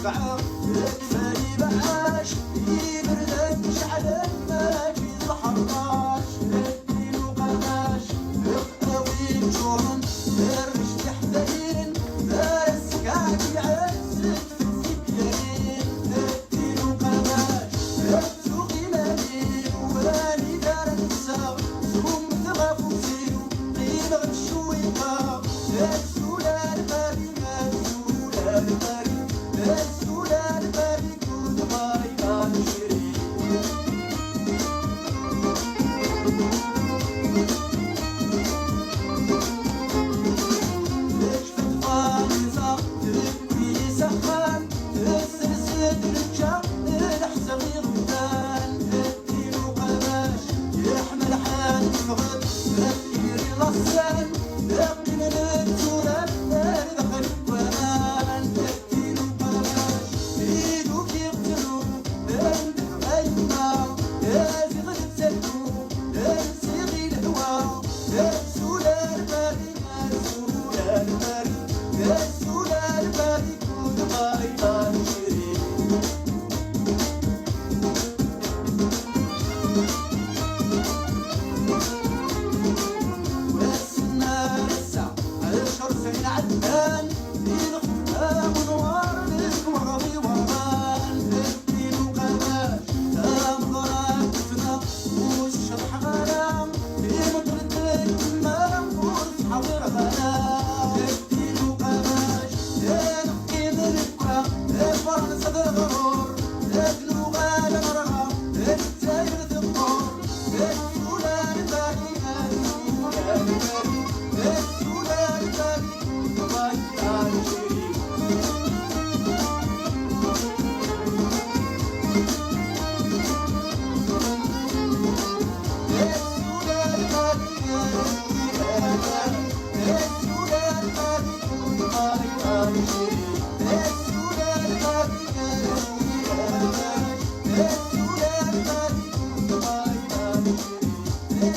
ينفع يكفاني بعاش يبرد شعل الماجي الحراش الدين وقناش يقوي جورن يرمش تحتين ناس قاعد يعزك في السكيرين الدين وقناش يبتغي مالين واني دار النساء زوم تغاف وزيرو قيمة غشويقة السولة المالي السولة المالي السولة المالي كل ما يبان شريك تشفت فانيزة تبكي سخان تسرسد رجع الحزن يغدان الدين وقماش يحمل حال فغد تفكيري غسان يقين السولة دخل القرآن الدين وقماش ايدو كيقتلو اندح غيما يازغ تسلو ينسيغي الهوا السولة المالي السولة المالي السولة المالي كل ما يبان شريك والسنة لسه عشر سنين عدان دين خدام ونوار رزق وغضي وغان الدين وقماش تام غرام تفنى والشرح غرام في مطرة الكمام وفي حضر غنام الدين وقماش نحكي من الكرة فرنسا ذا الغرور اللغة المرأة التاير ذي الطور السولة المالي السولة المالي السولة المالي كل ما يبان شريك السولة المالي السولة المالي السولة المالي كل ما يبان شريك السولة المالي السولة المالي السولة المالي كل ما يبان شريك